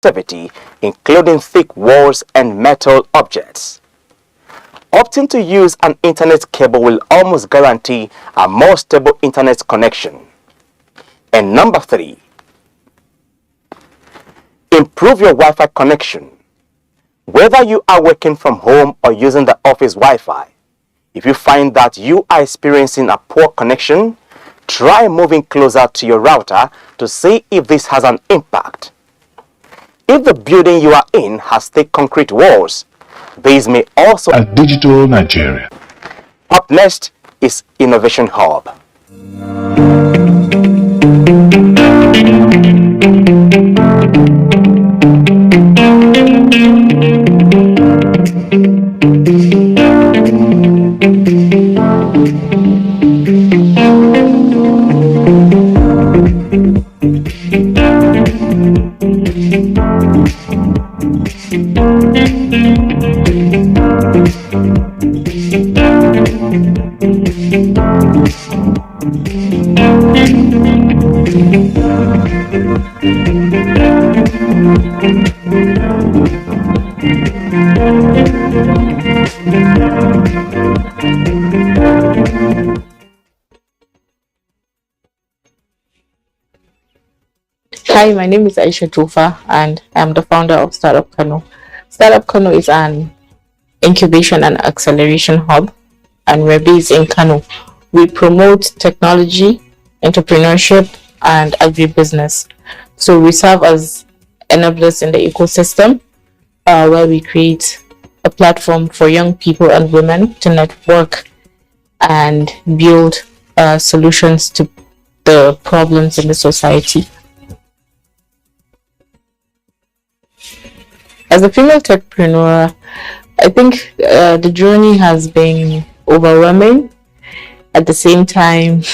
connectivity, including thick walls and metal objects. Opting to use an internet cable will almost guarantee a more stable internet connection. And number 3, improve your Wi-Fi connection. Whether you are working from home or using the office Wi-Fi, if you find that you are experiencing a poor connection, try moving closer to your router to see if this has an impact. If the building you are in has thick concrete walls, these may also a digital Nigeria. Up next is Innovation Hub. Hi, my name is Aisha Tofa and I'm the founder of Startup Cano. Startup Cano is an incubation and acceleration hub, and we're based in Cano. We promote technology, entrepreneurship, and agribusiness. So we serve as enablers in the ecosystem, where we create a platform for young people and women to network and build solutions to the problems in the society. As a female techpreneur, I think the journey has been overwhelming. At the same time,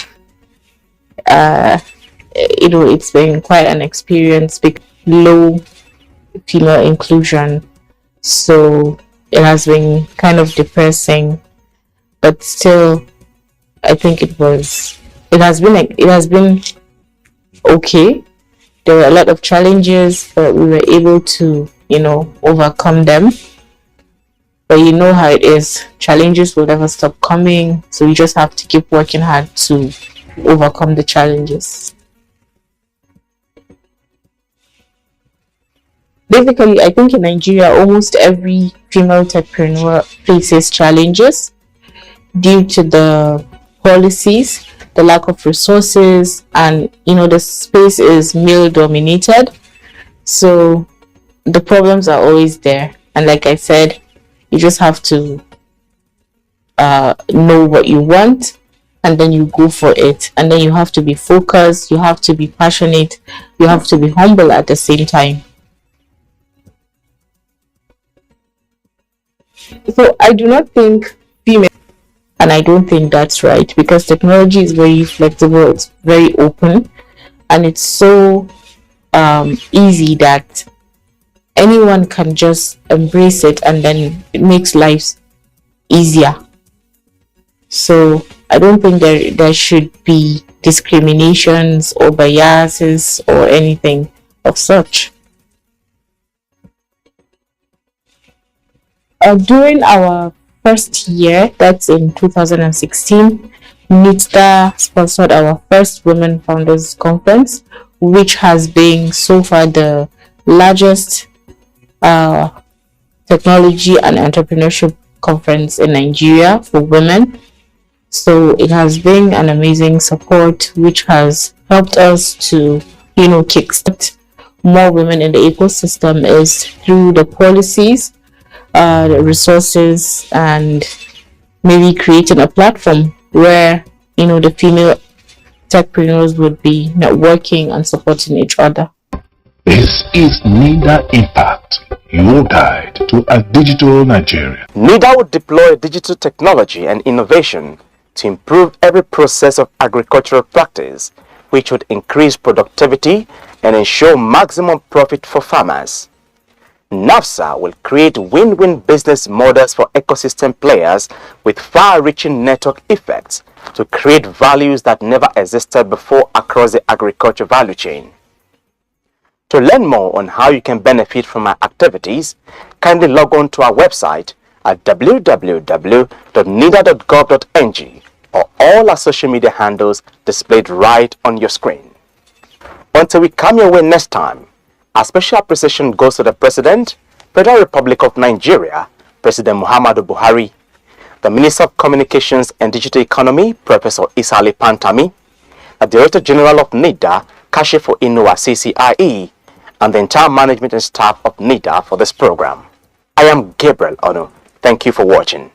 it's been quite an experience with low female inclusion. So it has been kind of depressing, but still, I think it has been okay. There were a lot of challenges, but we were able to overcome them. But you know how it is, challenges will never stop coming, so you just have to keep working hard to overcome the challenges. Basically, I think in Nigeria, almost every female techpreneur faces challenges due to the policies, the lack of resources, and the space is male dominated, so the problems are always there. And like I said, you just have to know what you want, and then you go for it. And then you have to be focused, you have to be passionate, you have to be humble at the same time. So I do not think female, and I don't think that's right, because technology is very flexible, it's very open, and it's so easy that anyone can just embrace it, and then it makes lives easier. So I don't think there should be discriminations or biases or anything of such. During our first year, that's in 2016, NITDA sponsored our first Women Founders Conference, which has been so far the largest technology and entrepreneurship conference in Nigeria for women. So it has been an amazing support, which has helped us to kickstart more women in the ecosystem, is through the policies, the resources, and maybe creating a platform where the female techpreneurs would be networking and supporting each other. This is NIDA Impact, your guide to a digital Nigeria. NIDA would deploy digital technology and innovation to improve every process of agricultural practice, which would increase productivity and ensure maximum profit for farmers. NAFSA will create win-win business models for ecosystem players with far-reaching network effects to create values that never existed before across the agriculture value chain. To learn more on how you can benefit from our activities, kindly log on to our website at www.nida.gov.ng or all our social media handles displayed right on your screen. Until we come your way next time, our special appreciation goes to the President, Federal Republic of Nigeria, President Muhammadu Buhari, the Minister of Communications and Digital Economy, Professor Isali Pantami, the Director General of NIDA, Kashifo Inuwa CCIE, and the entire management and staff of NIDA for this program. I am Gabriel Ono. Thank you for watching.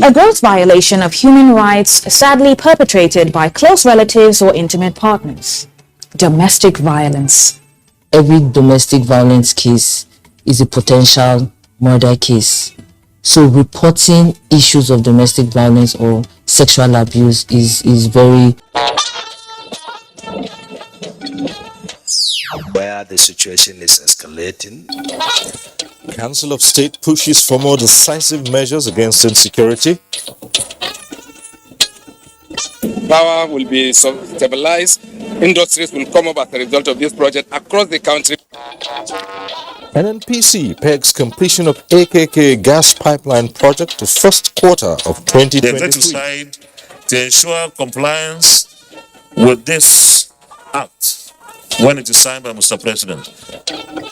A gross violation of human rights sadly perpetrated by close relatives or intimate partners. Domestic violence. Every domestic violence case is a potential murder case. So reporting issues of domestic violence or sexual abuse is very... Where the situation is escalating. Council of State pushes for more decisive measures against insecurity. Power will be stabilized. Industries will come up as a result of this project across the country. NNPC pegs completion of AKK gas pipeline project to first quarter of 2023. The executive side to ensure compliance with this act when it is signed by Mr. President.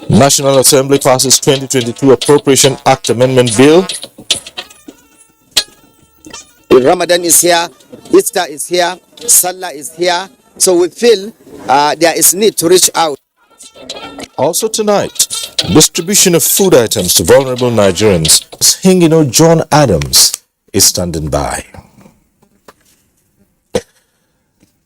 National Assembly passes 2022 Appropriation Act Amendment Bill. Ramadan is here, Easter is here, Salah is here, so we feel there is need to reach out. Also tonight, distribution of food items to vulnerable Nigerians. Hingino John Adams is standing by.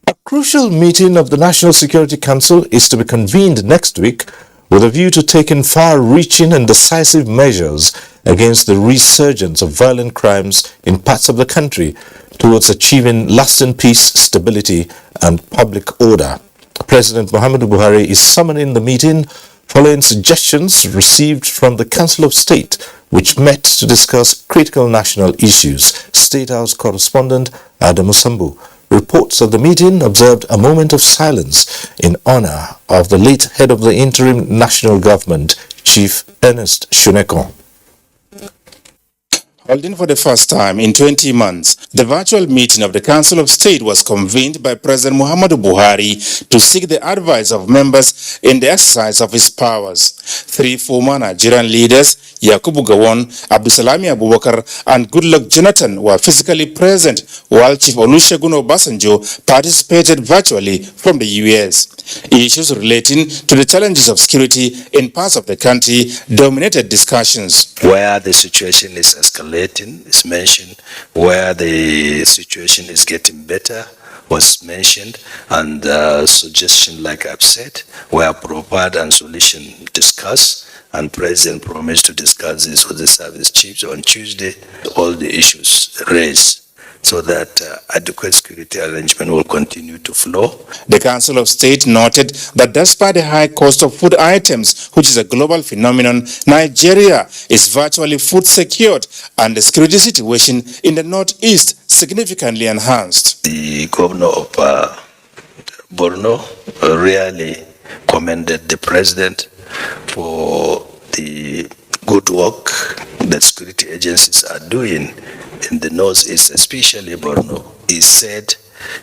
A crucial meeting of the National Security Council is to be convened next week with a view to taking far-reaching and decisive measures against the resurgence of violent crimes in parts of the country towards achieving lasting peace, stability, and public order. President Muhammadu Buhari is summoning the meeting following suggestions received from the Council of State, which met to discuss critical national issues. State House correspondent Adamu Sambu reports of the meeting observed a moment of silence in honor of the late head of the interim national government, Chief Ernest Shuneko. Holding for the first time in 20 months, the virtual meeting of the Council of State was convened by President Muhammadu Buhari to seek the advice of members in the exercise of his powers. Three former Nigerian leaders, Yakubu Gowon, Abdusalami Abubakar, and Goodluck Jonathan were physically present, while Chief Olusegun Obasanjo participated virtually from the US. Issues relating to the challenges of security in parts of the country dominated discussions. Where the situation is escalating is mentioned, where the situation is getting better was mentioned, and suggestions, like I've said, were proposed and solution discussed, and President promised to discuss this with the service chiefs on Tuesday, all the issues raised, so that adequate security arrangement will continue to flow. The Council of State noted that despite the high cost of food items, which is a global phenomenon, Nigeria is virtually food secured and the security situation in the northeast significantly enhanced. The governor of Borno really commended the president for the good work that security agencies are doing in the northeast, especially Borno. He said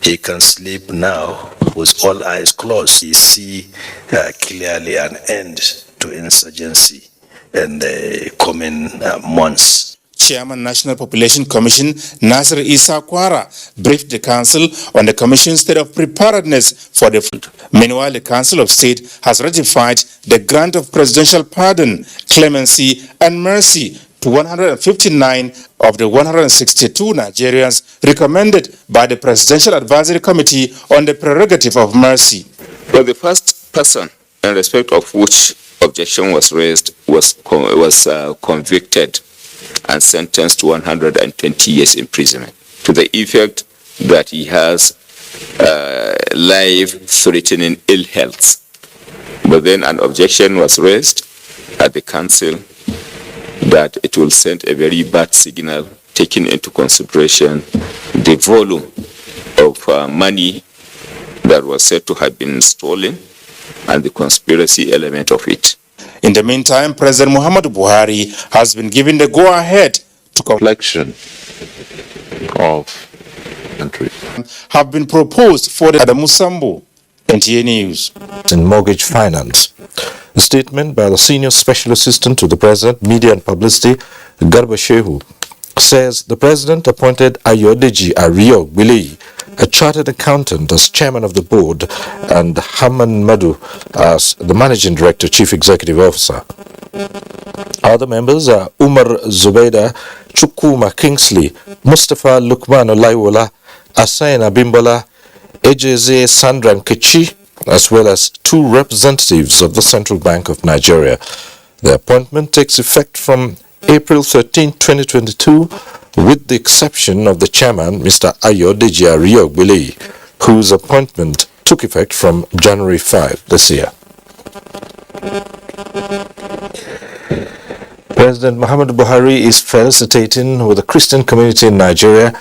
he can sleep now with all eyes closed. He see clearly an end to insurgency in the coming months. Chairman National Population Commission Nasir Isa Kwara briefed the Council on the Commission's state of preparedness for the flood. Meanwhile, the Council of State has ratified the grant of presidential pardon, clemency, and mercy to 159 of the 162 Nigerians recommended by the Presidential Advisory Committee on the prerogative of mercy. Well, the first person in respect of which objection was raised was convicted and sentenced to 120 years imprisonment, to the effect that he has life-threatening ill health. But then an objection was raised at the council that it will send a very bad signal, taking into consideration the volume of money that was said to have been stolen and the conspiracy element of it. In the meantime, President Muhammadu Buhari has been given the go-ahead to Reflection of country have been proposed for the Adamusambo. NTA News. In mortgage finance. A statement by the Senior Special Assistant to the President, Media and Publicity, Garba Shehu, says the President appointed Ayodeji Ariok Bilei, a chartered accountant, as chairman of the board, and Haman Madu as the managing director, chief executive officer. Other members are Umar Zubaida, Chukuma Kingsley, Mustafa Lukman Olaiwola, Asain Abimbola, Ejeze Sandran Kechi, as well as 2 representatives of the Central Bank of Nigeria. The appointment takes effect from April 13, 2022, with the exception of the chairman, Mr. Ayodeji Ariok Bilei, whose appointment took effect from January 5 this year. President Muhammadu Buhari is felicitating with the Christian community in Nigeria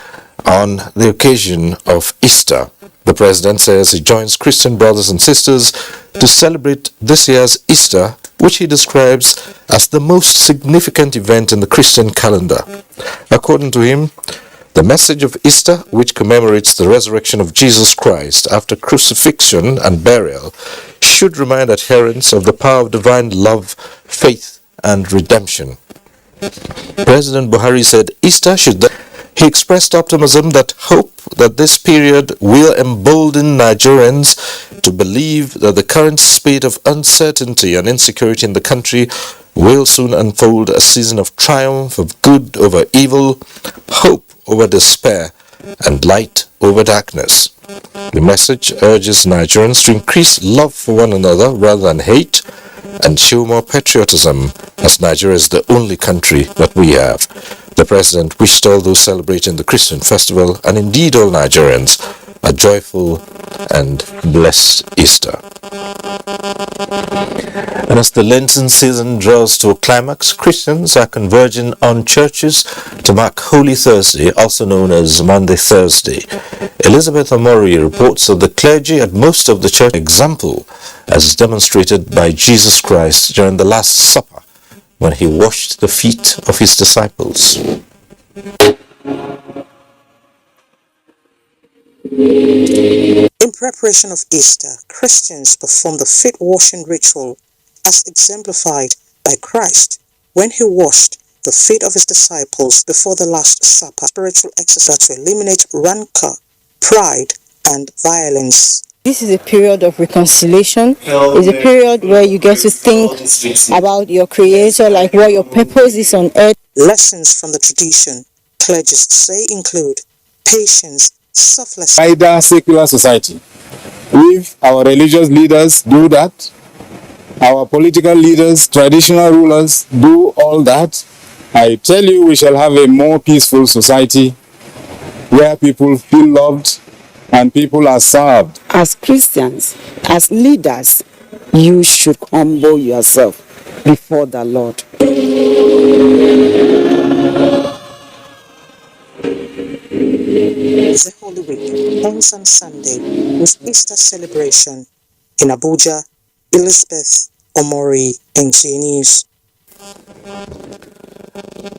on the occasion of Easter. The president says he joins Christian brothers and sisters to celebrate this year's Easter, which he describes as the most significant event in the Christian calendar. According to him, the message of Easter, which commemorates the resurrection of Jesus Christ after crucifixion and burial, should remind adherents of the power of divine love, faith, and redemption. President Buhari said Easter should... He expressed optimism that hope that this period will embolden Nigerians to believe that the current spate of uncertainty and insecurity in the country will soon unfold a season of triumph, of good over evil, hope over despair, and light over darkness. The message urges Nigerians to increase love for one another rather than hate, and show more patriotism, as Nigeria is the only country that we have. The President wished all those celebrating the Christian festival, and indeed all Nigerians, a joyful and blessed Easter. And as the Lenten season draws to a climax, Christians are converging on churches to mark Holy Thursday, also known as Maundy Thursday. Elizabeth Omori reports that the clergy at most of the church example, as demonstrated by Jesus Christ during the Last Supper, when he washed the feet of his disciples. In preparation of Easter, Christians perform the feet washing ritual as exemplified by Christ when he washed the feet of his disciples before the Last Supper, spiritual exercise to eliminate rancor, pride, and violence. This is a period of reconciliation. It's a period where you get to think about your Creator, like what your purpose is on earth. Lessons from the tradition, clergists say, include patience, selflessness. Either secular society. If our religious leaders do that, our political leaders, traditional rulers do all that, I tell you, we shall have a more peaceful society where people feel loved and people are served. As Christians, as leaders, you should humble yourself before the Lord. The Holy Week ends on Sunday with Easter celebration. In Abuja, Elizabeth Omori, NTA News.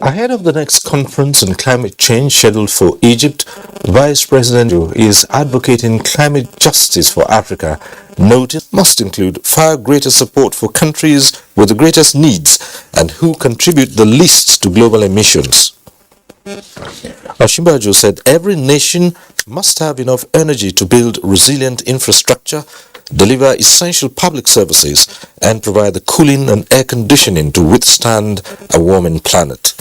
Ahead of the next conference on climate change scheduled for Egypt, Vice President is advocating climate justice for Africa. Notice must include far greater support for countries with the greatest needs and who contribute the least to global emissions. Osinbajo said every nation must have enough energy to build resilient infrastructure, deliver essential public services, and provide the cooling and air conditioning to withstand a warming planet.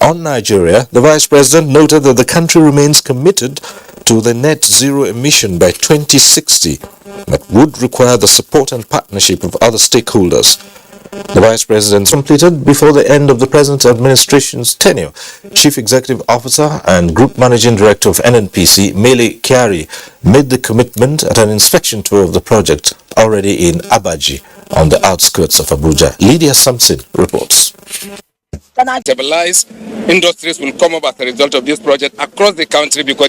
On Nigeria, the Vice President noted that the country remains committed to the net zero emission by 2060, but would require the support and partnership of other stakeholders. The Vice President completed before the end of the present administration's tenure. Chief Executive Officer and Group Managing Director of NNPC, Mele Kyari, made the commitment at an inspection tour of the project already in Abuja, on the outskirts of Abuja. Lydia Sampson reports. Stabilize industries will come up as a result of this project across the country because